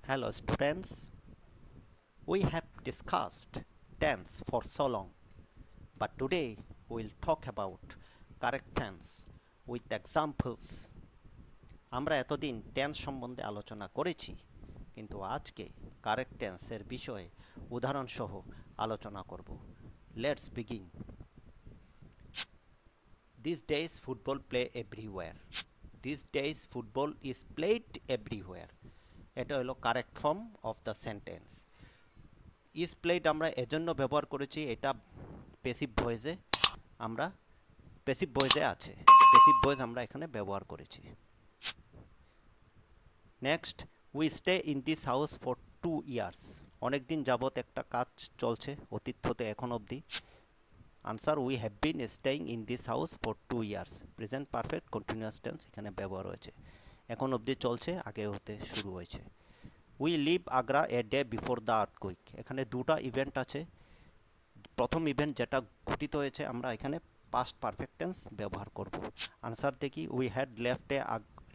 Hello students, we have discussed tense for so long, but today we'll talk about correct tense with examples. আমরা এতদিন tense সম্বন্ধে আলোচনা করেছি, কিন্তু আজকে কারেক্ট টেন্সের বিষয়ে উদাহরণ সহ আলোচনা করব। Let's begin. These days football play everywhere. These days football is played everywhere. এটা হলো correct form of the sentence. Is played আমরা এজন্য ব্যবহার করেছি, এটা প্যাসিভ ভয়েসে আছে, প্যাসিভ ভয়েস আমরা এখানে ব্যবহার করেছি। Next, we stay in this house for 2 years. অনেক দিন যাবত একটা কাজ চলছে, অতীত হতে এখন অবধি। Answer, we have been staying in this house for 2 years. Present perfect continuous tense এখানে ব্যবহার হয়েছে, এখন অবধি চলছে, আগে হতে শুরু হয়েছে। We live Agra a day before the earthquake. এখানে দুটা ইভেন্ট আছে। প্রথম ইভেন্ট যেটা ঘটিত হয়েছে, আমরা এখানে পাস্ট পারফেক্ট টেন্স ব্যবহার করব। আনসার দেখি, we had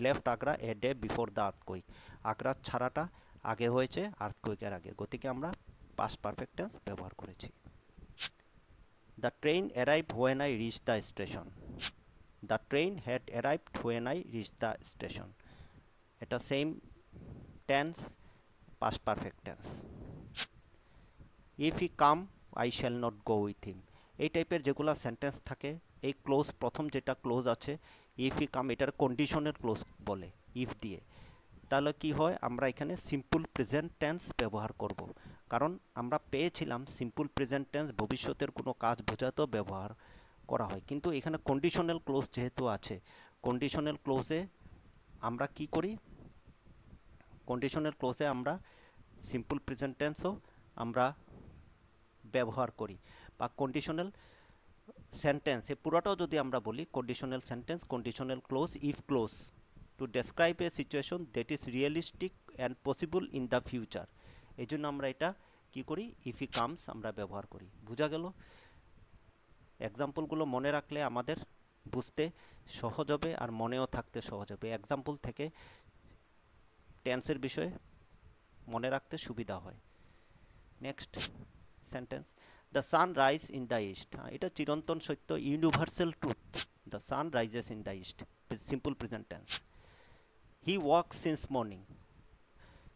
left Agra a day before the earthquake. Agra ছাড়াটা আগে হয়েছে আর্থকুইকের আগে, গতিকে আমরা পাস্ট পারফেক্ট টেন্স ব্যবহার করেছি। The train arrived when I reach the station. The train had arrived when I reach the station. এটা same tense, past perfect tense. If he come I shall not go with him. এই টাইপের যেগুলো sentence থাকে, এই close, প্রথম যেটা close আছে if he কাম, এটার কন্ডিশনের ক্লোজ বলে ইফ দিয়ে। তাহলে কি হয়, আমরা এখানে সিম্পল প্রেজেন্ট টেন্স ব্যবহার করব, কারণ আমরা পেয়েছিলাম সিম্পল প্রেজেন্ট টেন্স ভবিষ্যতের কোনো কাজ বোঝাতেও ব্যবহার করা হয়, কিন্তু এখানে কন্ডিশনাল ক্লোজ যেহেতু আছে, কন্ডিশনাল ক্লোজে আমরা কি করি, কন্ডিশনাল ক্লোজে আমরা সিম্পল প্রেজেন্ট টেন্সও আমরা ব্যবহার করি, বা কন্ডিশনাল সেন্টেন্স এ পুরোটাও যদি আমরা বলি, conditional sentence, conditional close, if close to describe a situation that is realistic and possible in the future. এই জন্য আমরা এটা কি করি, ইফ হি কামস আমরা ব্যবহার করি। বোঝা গেল? এক্সাম্পলগুলো মনে রাখলে আমাদের বুঝতে সহজ হবে আর মনেও থাকতে সহজ হবে। এক্সাম্পল থেকে টেন্সের বিষয়ে মনে রাখতে সুবিধা হয়। Next sentence, the sun rise in the east. এটা চিরন্তন সত্য, universal truth. The sun rises in the east, simple present tense. He work since morning.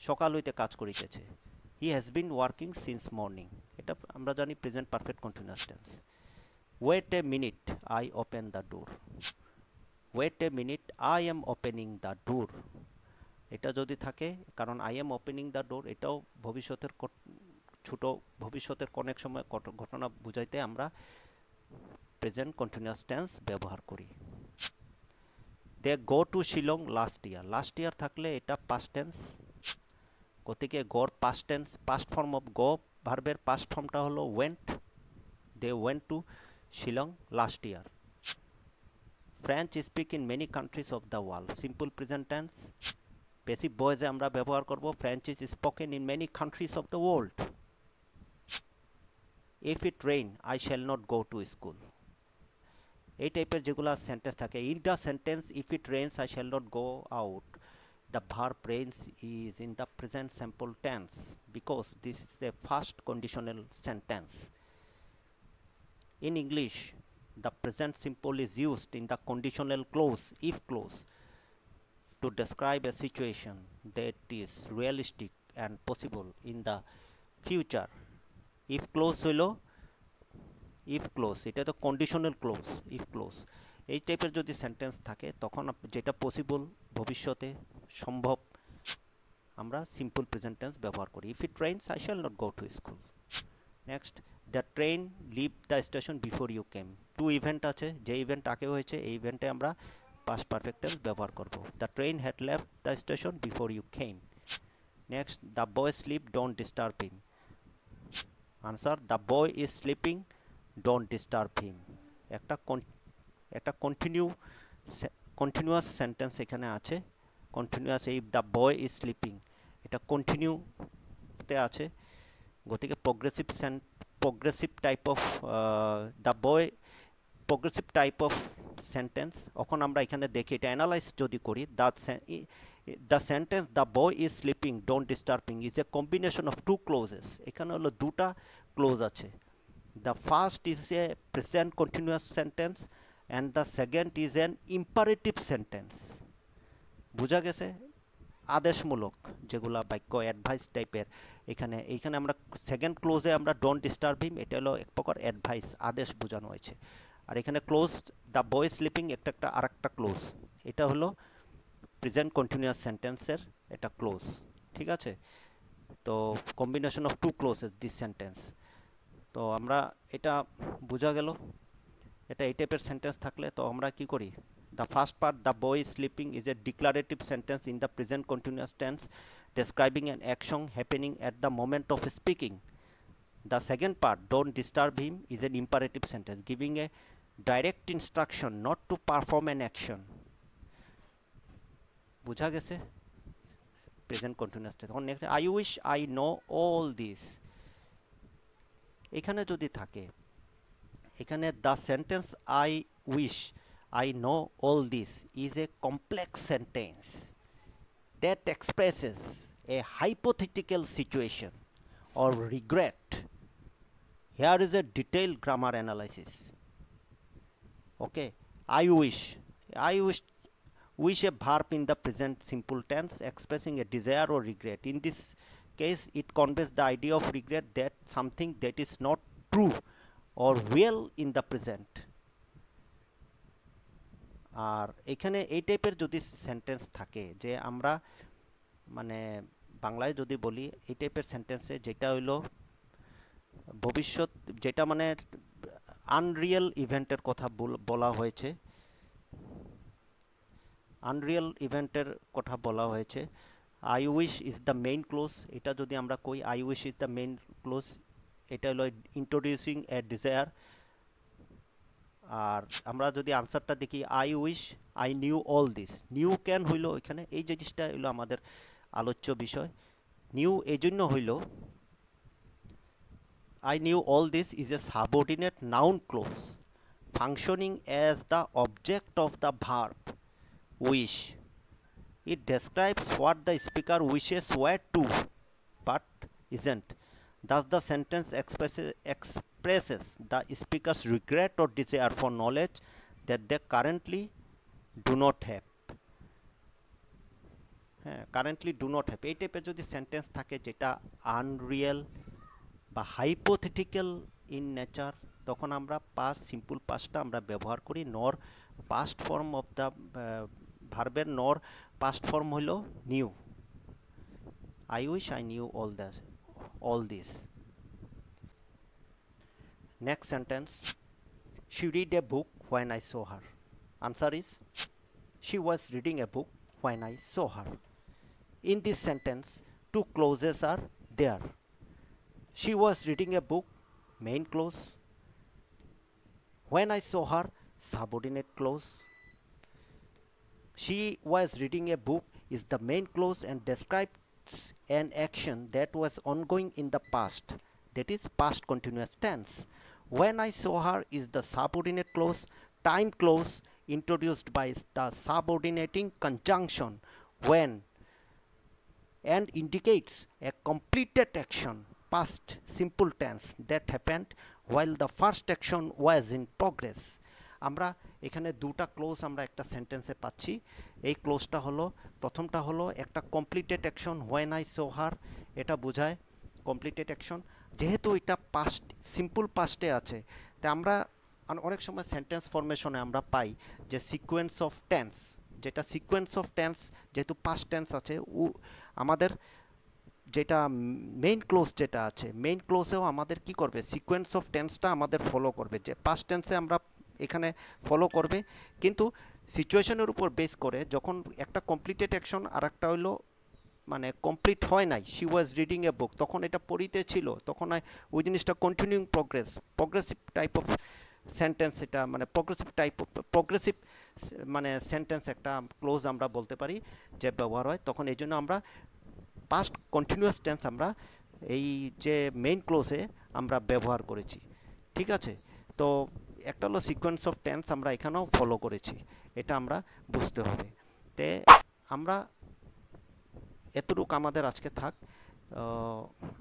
সকাল হইতে কাজ করিতেছে। He has been working since morning, এটা আমরা জানি present perfect continuous tense. Wait a minute I open the door. Wait a minute I am opening the door. এটা যদি থাকে, কারণ আই এম ওপেনিং দ্য ডোর, এটাও ভবিষ্যতের ছোট ভবিষ্যতের অনেক সময় ঘটনা বুঝাইতে আমরা প্রেজেন্ট কন্টিনিউয়াস টেন্স ব্যবহার করি। They go to Shillong last year. Last year থাকলে এটা পাস্ট টেন্স, গতিকে গোর past tense, past form of go ভার্বের পাস্ট ফর্মটা হলো went. They went to Shillong last year. French speak in many countries of the world. Simple present tense, passive ভয়েসে আমরা ব্যবহার করব, French is spoken in many countries of the world. If it rain I shall not go to school. এই টাইপের যেগুলো sentence থাকে, in the sentence if it rains I shall not go out, the verb rains is in the present simple tense because this is a first conditional sentence. In English, the present simple is used in the conditional clause, if clause, to describe a situation that is realistic and possible in the future. If clause হলো if clause, এটা তো conditional clause, if clause। এই টাইপের যদি sentence থাকে, তখন যেটা possible, ভবিষ্যতে সম্ভব, আমরা সিম্পল প্রেজেন্ট টেন্স ব্যবহার করি। If it rains I shall not go to school. Next, the train leave the station before you came. Two event আছে, যে ইভেন্ট আগে হয়েছে এই ইভেন্টে আমরা পাস্ট পারফেক্ট টেন্স ব্যবহার করব। The train had left the station before you came. Next, the boy sleep, don't disturb him. Answer, the boy is sleeping, don't disturb him. একটা কন্টিনিউয়াস সেন্টেন্স এখানে আছে, কন্টিনিউয়াস, এই দ্য বয় ইজ স্লিপিং, এটা কন্টিনিউতে আছে, গতিকে progressive type of the boy, progressive type of sentence। এখন আমরা এখানে দেখি, এটা অ্যানালাইজ যদি করি, the sentence the boy is sleeping don't disturbing is a combination of two clauses. এখানে হলো দুটা ক্লোজ আছে। The first is a present continuous sentence and the second is an imperative sentence. বোঝা গেছে? আদেশমূলক যেগুলা বাক্য অ্যাডভাইস টাইপের, এইখানে আমরা সেকেন্ড ক্লোজে আমরা ডোন্ট ডিস্টার্ব হিম, এটা হলো এক প্রকার অ্যাডভাইস, আদেশ বোঝানো হয়েছে। আর এখানে ক্লোজ দ্য বয় স্লিপিং একটা আরেকটা ক্লোজ, এটা হলো প্রেজেন্ট কন্টিনিউয়াস সেন্টেন্সের এটা ক্লোজ। ঠিক আছে? তো combination of two clauses this sentence. তো আমরা এটা বোঝা গেল। এটা এই টাইপের সেন্টেন্স থাকলে তো আমরা কি করি? The first part, the boy is sleeping, is a declarative sentence in the present continuous tense describing an action happening at the moment of speaking. The second part, don't disturb him, is an imperative sentence giving a direct instruction not to perform an action. বুঝা গেছে? Present continuous tense. এখন next, I wish I know all this। এখানে যদি থাকে, এখানে the sentence I wish I know all this is a complex sentence that expresses a hypothetical situation or regret. Here is a detailed grammar analysis. Okay, I wish a verb in the present simple tense expressing a desire or regret. In this case, it conveys the idea of regret, that something that is not true or well in the present. আর এখানে এই টাইপের যদি sentence থাকে, যে আমরা মানে বাংলায় যদি বলি এই টাইপের সেন্টেন্সে, যেটা হইলো ভবিষ্যৎ, যেটা মানে আনরিয়েল ইভেন্টের কথা বলা হয়েছে, আনরিয়েল ইভেন্টের কথা বলা হয়েছে। I wish is the main clause. এটা যদি আমরা কই I wish is the main clause, এটা হলো ইন্ট্রোডিউসিং এ ডিজায়ার। আর আমরা যদি আনসারটা দেখি, I wish I knew all this. New can হইল এখানে, এই জিনিসটা হইলো আমাদের আলোচ্য বিষয়। নিউ এই জন্য হইল, I knew all this is a subordinate noun clause functioning as the object of the verb wish. It describes what the speaker wishes were to, but isn't. Thus, the sentence expresses the speaker's regret or desire for knowledge that they currently do not have. Currently do not have. এই টাইপের যদি sentence থাকে যেটা Unreal বা hypothetical in nature, তখন আমরা past simple পাস্টটা আমরা ব্যবহার করি। নর পাস্ট ফর্ম অফ দ্য ভার্বের নর পাস্ট ফর্ম হলো new. I wish I knew all this. Next sentence, she read a book when I saw her. Answer is, she was reading a book when I saw her. In this sentence, two clauses are there. She was reading a book, main clause. When I saw her, subordinate clause. She was reading a book is the main clause and describes an action that was ongoing in the past, that is past continuous tense. When I saw her is the subordinate clause, time clause introduced by the subordinating conjunction when, and indicates a completed action, past simple tense, that happened while the first action was in progress. আমরা এখানে দুটা close আমরা একটা সেন্টেন্সে পাচ্ছি। এই ক্লোজটা হলো, প্রথমটা হলো একটা completed action, when I saw her, এটা বোঝায় কমপ্লিটেড অ্যাকশন। যেহেতু এটা পাস্ট সিম্পল পাস্টে আছে, তাই আমরা অনেক সময় সেন্টেন্স ফরমেশনে আমরা পাই যে সিকোয়েন্স অফ টেন্স, যেটা সিকোয়েন্স অফ টেন্স যেহেতু পাস্ট টেন্স আছে, আমাদের যেটা মেইন ক্লোজ যেটা আছে, মেইন ক্লোজেও আমাদের কি করবে, সিকোয়েন্স অফ টেন্সটা আমাদের ফলো করবে। যে পাস্ট টেন্সে আমরা এখানে ফলো করবে, কিন্তু সিচুয়েশনের উপর বেস করে, যখন একটা কমপ্লিটেড অ্যাকশন আর একটা হইলো মানে কমপ্লিট হয় নাই, শি ওয়াজ রিডিং এ বুক, তখন এটা পড়িতে ছিল, তখন ওই জিনিসটা continuing progressive type of sentence, এটা মানে প্রগ্রেসিভ মানে সেন্টেন্স একটা ক্লোজ আমরা বলতে পারি যে ব্যবহার হয়, তখন এই জন্য আমরা পাস্ট কন্টিনিউয়াস টেন্স আমরা এই যে মেইন ক্লোজে আমরা ব্যবহার করেছি। ঠিক আছে? তো একটা হলো সিকোয়েন্স অফ টেন্স আমরা এখানেও ফলো করেছি, এটা আমরা বুঝতে হবে। তে আমরা এতটুকু আমাদের আজকে থাক।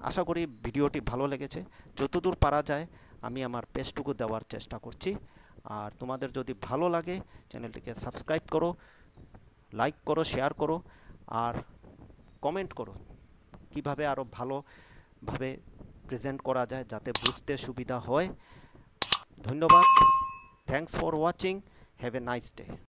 আশা করি ভিডিওটি ভালো লেগেছে। যতদূর পারা যায় আমি আমার বেস্টটুকু দেওয়ার চেষ্টা করছি। আর তোমাদের যদি ভালো লাগে চ্যানেলটিকে সাবস্ক্রাইব করো, লাইক করো, শেয়ার করো, আর কমেন্ট করো কিভাবে আরও ভালোভাবে প্রেজেন্ট করা যায় যাতে বুঝতে সুবিধা হয়। ধন্যবাদ। Thanks for watching. Have a nice day.